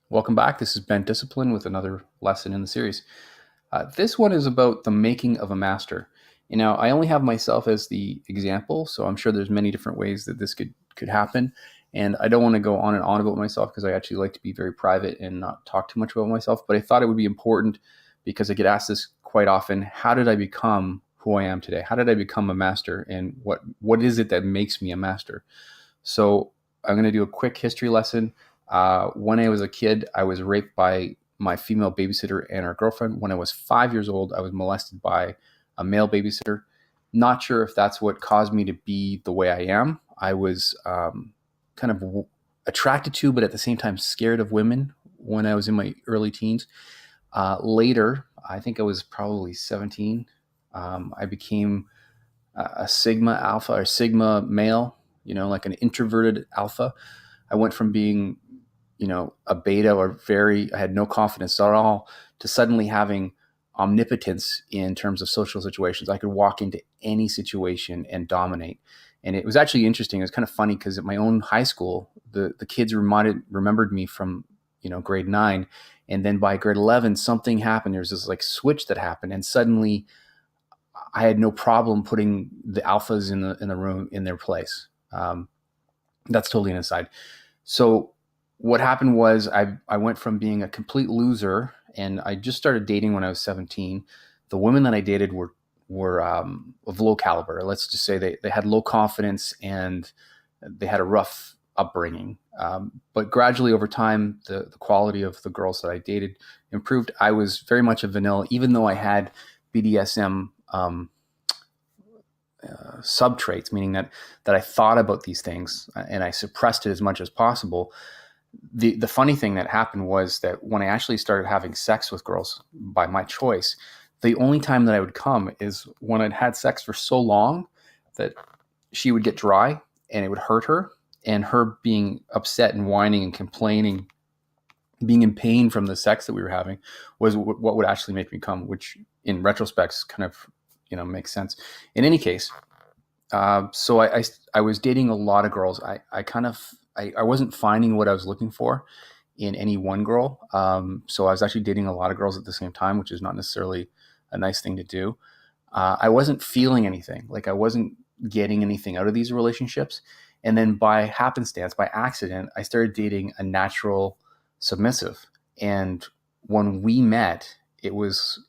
Welcome back. This is Ben Discipline with another lesson in the series. This one is about the making of a master. I only have myself as the example, so I'm sure there's many different ways that this could happen. And I don't want to go on and on about myself because I actually like to be very private and not talk too much about myself. But I thought it would be important because I get asked this quite often. How did I become who I am today? How did I become a master? And what is it that makes me a master? So I'm going to do a quick history lesson. When I was a kid, I was raped by my female babysitter and her girlfriend. When I was 5 years old, I was molested by a male babysitter. Not sure if that's what caused me to be the way I am. I was kind of attracted to, but at the same time scared of women when I was in my early teens. Later, I think I was probably 17. I became a Sigma alpha or Sigma male, like an introverted alpha. I went from being, a beta I had no confidence at all to suddenly having omnipotence in terms of social situations. I could walk into any situation and dominate. And it was actually interesting. It was kind of funny because at my own high school, the kids remembered me from, grade 9. And then by grade 11, something happened. There was this like switch that happened. And suddenly I had no problem putting the alphas in the room in their place. That's totally an aside. So what happened was I went from being a complete loser, and I just started dating when I was 17. The women that I dated were of low caliber. Let's just say they had low confidence and they had a rough upbringing. But gradually over time, the quality of the girls that I dated improved. I was very much a vanilla, even though I had BDSM sub traits, meaning that I thought about these things and I suppressed it as much as possible. The funny thing that happened was that when I actually started having sex with girls by my choice, the only time that I would come is when I'd had sex for so long that she would get dry and it would hurt her, and her being upset and whining and complaining, being in pain from the sex that we were having, was what would actually make me come, which in retrospect kind of makes sense. In any case, so I was dating a lot of girls. I wasn't finding what I was looking for in any one girl. So I was actually dating a lot of girls at the same time, which is not necessarily a nice thing to do. I wasn't feeling anything. Like I wasn't getting anything out of these relationships. And then by happenstance, by accident, I started dating a natural submissive. And when we met, it was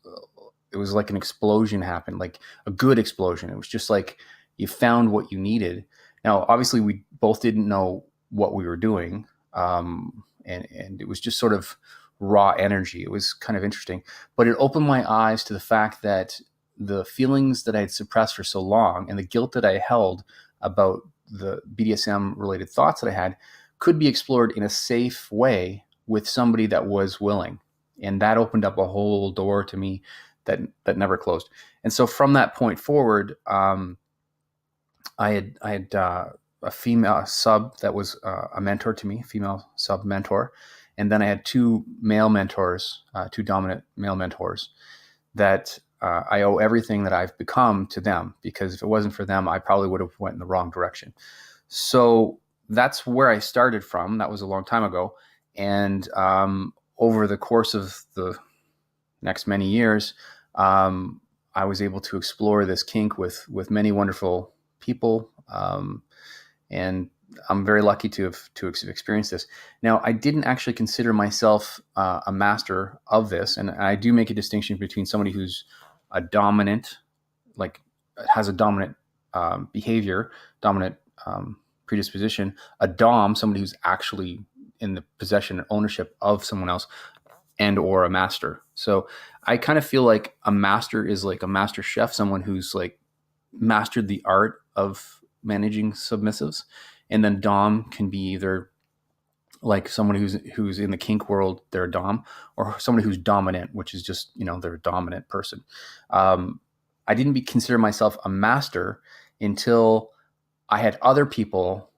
like an explosion happened, like a good explosion. It was just like you found what you needed. Now, obviously, we both didn't know what we were doing, and it was just sort of raw energy. It was kind of interesting, but it opened my eyes to the fact that the feelings that I had suppressed for so long and the guilt that I held about the BDSM related thoughts that I had could be explored in a safe way with somebody that was willing. And that opened up a whole door to me that never closed. And so from that point forward, I had a female sub that was a mentor to me, female sub mentor, and then I had two male mentors, two dominant male mentors that I owe everything that I've become to them, because if it wasn't for them, I probably would have went in the wrong direction. So that's where I started from. That was a long time ago, and over the course of the next many years, I was able to explore this kink with many wonderful people, and I'm very lucky to experience this. Now, I didn't actually consider myself a master of this, and I do make a distinction between somebody who's a dominant, like has a dominant behavior, dominant predisposition, a dom, somebody who's actually in the possession and ownership of someone else, and or a master. So I kind of feel like a master is like a master chef, someone who's like mastered the art of managing submissives. And then dom can be either like someone who's in the kink world, they're a dom, or somebody who's dominant, which is just, they're a dominant person. I didn't consider myself a master until I had other people,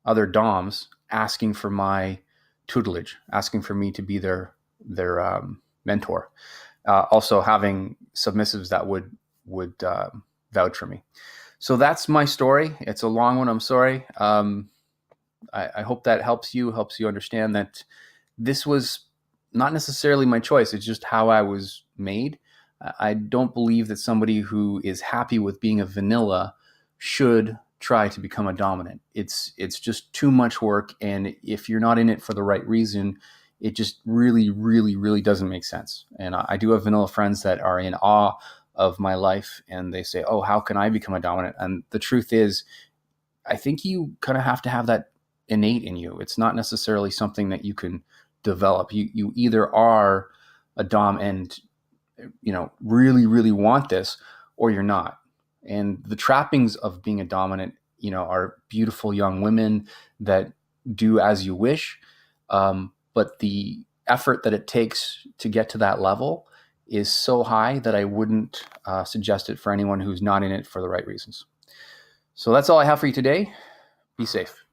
other doms, asking for my tutelage, asking for me to be their mentor. Also having submissives that would vouch for me. So that's my story. It's a long one. I'm sorry. I hope that helps you understand that this was not necessarily my choice. It's just how I was made. I don't believe that somebody who is happy with being a vanilla should try to become a dominant. It's just too much work, and if you're not in it for the right reason, it just really, really, really doesn't make sense. And I do have vanilla friends that are in awe of my life, and they say, "Oh, how can I become a dominant?" And the truth is, I think you kind of have to have that innate in you. It's not necessarily something that you can develop. You either are a dom and really, really want this, or you're not. And the trappings of being a dominant, are beautiful young women that do as you wish. But the effort that it takes to get to that level is so high that I wouldn't suggest it for anyone who's not in it for the right reasons. So that's all I have for you today. Be safe.